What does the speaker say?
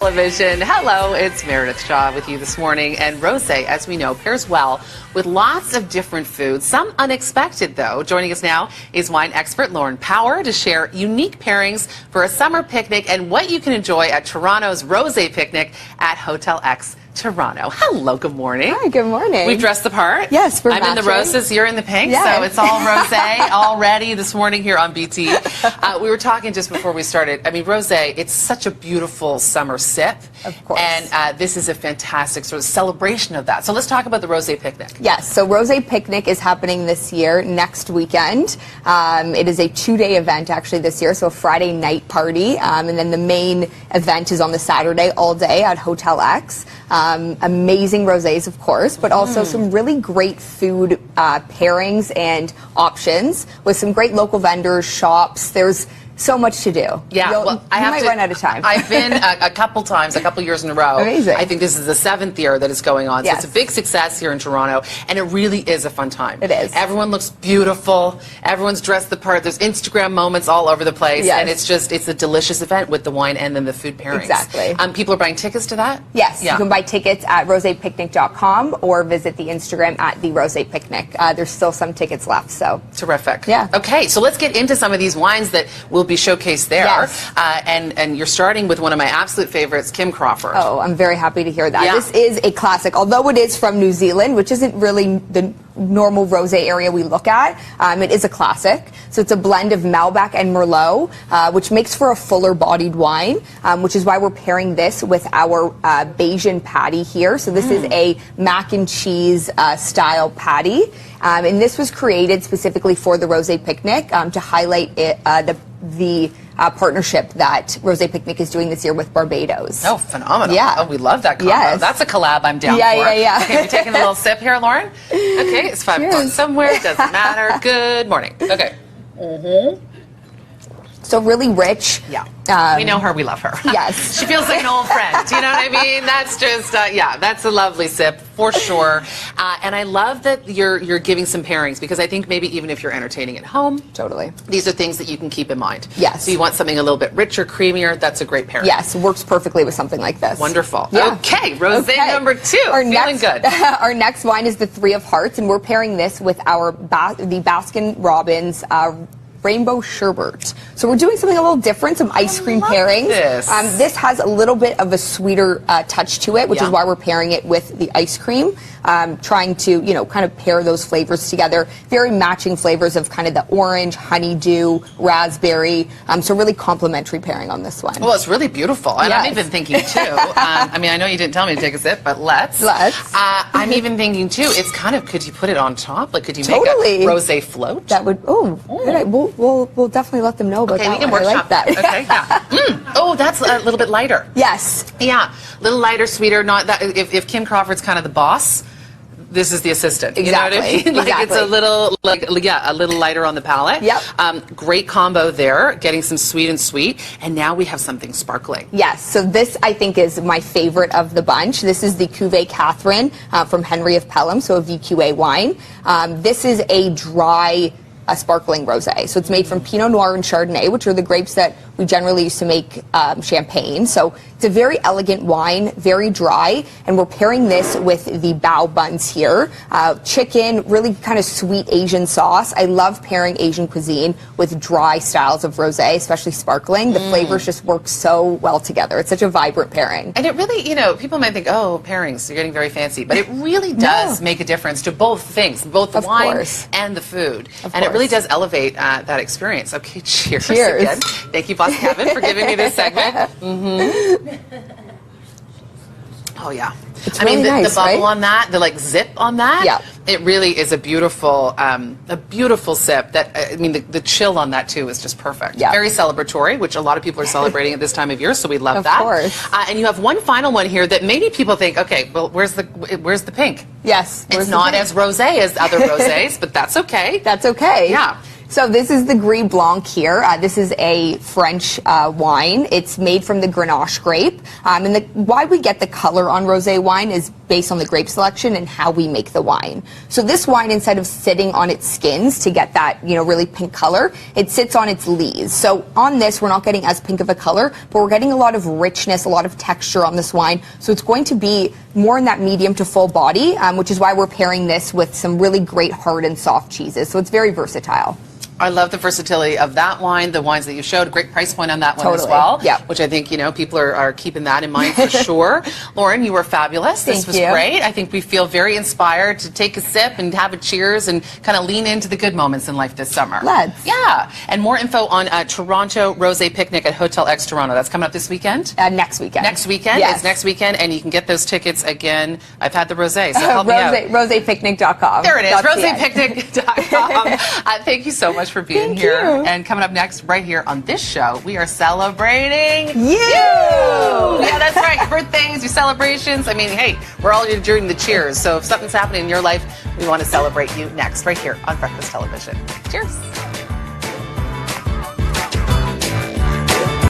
Television. Hello, it's Meredith Shaw with you this morning. And Rosé, as we know, pairs well with lots of different foods, some unexpected though. Joining us now is wine expert Lauren Power to share unique pairings for a summer picnic and what you can enjoy at Toronto's Rosé picnic at Hotel X Toronto. Hello, good morning. Hi, good morning. We've dressed the part. Yes, we're I'm in the roses, you're in the pink, yes. So it's all rosé already this morning here on BT. We were talking just before we started. I mean, rosé, it's such a beautiful summer sip. Of course. And this is a fantastic sort of celebration of that. So let's talk about the Rosé Picnic. Yes, so Rosé Picnic is happening this year, next weekend. It is a 2-day event actually this year, so a Friday night party. And then the main event is on the Saturday all day at Hotel X. Amazing rosés, of course, but also some really great food pairings and options with some great local vendors, shops. There's so much to do. Yeah, well, you might run out of time. I've been a couple times, a couple years in a row. Amazing. I think this is the 7th year that it's going on. So yes. it's a big success here in Toronto, and it really is a fun time. It is. Everyone looks beautiful. Everyone's dressed the part. There's Instagram moments all over the place, yes. and it's a delicious event with the wine and then the food pairings. Exactly. People are buying tickets to that? Yes, yeah. You can buy tickets at rosepicnic.com or visit the Instagram at the Rosé Picnic. There's still some tickets left, so. Terrific. Yeah. Okay, so let's get into some of these wines that will be showcased there. Yes. And you're starting with one of my absolute favorites, Kim Crawford. Oh, I'm very happy to hear that. Yeah. This is a classic, although it is from New Zealand, which isn't really the normal rosé area we look at. It is a classic. So it's a blend of Malbec and Merlot, which makes for a fuller-bodied wine, which is why we're pairing this with our Bayesian patty here. So this is a mac and cheese style patty. And this was created specifically for the Rosé Picnic to highlight the partnership that Rosé Picnic is doing this year with Barbados. Oh, phenomenal. Yeah. Oh, we love that combo. Yes. That's a collab I'm down for. Yeah. Okay, we're taking a little sip here, Lauren. Okay, it's 5 o'clock somewhere. Doesn't matter. Good morning. Okay. So really rich. Yeah. We know her. We love her. Yes. She feels like an old friend. You know what I mean? That's just, yeah, that's a lovely sip for sure. And I love that you're giving some pairings because I think maybe even if you're entertaining at home. Totally. These are things that you can keep in mind. Yes. So you want something a little bit richer, creamier, that's a great pairing. Yes, works perfectly with something like this. Wonderful. Yeah. Okay, Rosé number 2. Feeling good. Our next wine is the Three of Hearts, and we're pairing this with our the Baskin-Robbins Rainbow Sherbet. So we're doing something a little different, some ice cream pairings. This has a little bit of a sweeter touch to it, which is why we're pairing it with the ice cream. Trying to, kind of pair those flavors together. Very matching flavors of kind of the orange, honeydew, raspberry. So really complementary pairing on this one. Well, it's really beautiful. And yes. I'm even thinking, too, I mean, I know you didn't tell me to take a sip, but let's. I'm even thinking, too, it's kind of, could you put it on top? Like, could you make a rosé float? That would, we'll definitely let them know about that. We can workshop. I like that. Okay, yeah. Oh, that's a little bit lighter. Yes. Yeah, a little lighter, sweeter. Not that if Kim Crawford's kind of the boss, this is the assistant. Exactly. You know what I mean? Like exactly. It's a little, a little lighter on the palate. Yep. Great combo there, getting some sweet and sweet, and now we have something sparkling. Yes. So this I think is my favorite of the bunch. This is the Cuvée Catherine from Henry of Pelham, so a VQA wine. This is a dry. A sparkling rosé. So it's made from Pinot Noir and Chardonnay, which are the grapes that we generally used to make champagne. So it's a very elegant wine, very dry, and we're pairing this with the bao buns here. Chicken, really kind of sweet Asian sauce. I love pairing Asian cuisine with dry styles of rosé, especially sparkling. The flavors just work so well together. It's such a vibrant pairing. And it really, people might think, oh, pairings, you're getting very fancy, but it really does make a difference to both things, both the wine and the food. And it really does elevate that experience. Okay, cheers. Cheers. Again. Thank you, Boss Kevin, for giving me this segment. Oh, yeah. It's really nice, the bubble right? on that, the zip on that. Yeah. It really is a beautiful sip. That the chill on that too is just perfect. Yeah. Very celebratory, which a lot of people are celebrating at this time of year, so we love that. Of course. And you have one final one here that maybe people think, okay, well, where's the pink? Yes. It's not as rosé as other rosés, but that's okay. That's okay. Yeah. So this is the Gris Blanc here. This is a French wine. It's made from the Grenache grape. And why we get the color on rosé wine is based on the grape selection and how we make the wine. So this wine, instead of sitting on its skins to get that, really pink color, it sits on its lees. So on this, we're not getting as pink of a color, but we're getting a lot of richness, a lot of texture on this wine. So it's going to be more in that medium to full body, which is why we're pairing this with some really great hard and soft cheeses. So it's very versatile. I love the versatility of that wine, the wines that you showed. A great price point on that one as well. Yeah. Which I think, people are keeping that in mind for sure. Lauren, you were fabulous. This was great. I think we feel very inspired to take a sip and have a cheers and kind of lean into the good moments in life this summer. Let's. Yeah. And more info on Toronto Rosé Picnic at Hotel X Toronto. That's coming up this weekend? Next weekend. Next weekend? Yes. It's next weekend, and you can get those tickets again. I've had the Rosé, so help me out. RoséPicnic.com. There it is, RoséPicnic.com. Thank you so much for being here. And coming up next, right here on this show, we are celebrating you. Yeah, that's right. Your birthdays, your celebrations. I mean, hey, we're all here during the cheers. So if something's happening in your life, we want to celebrate you next, right here on Breakfast Television. Cheers.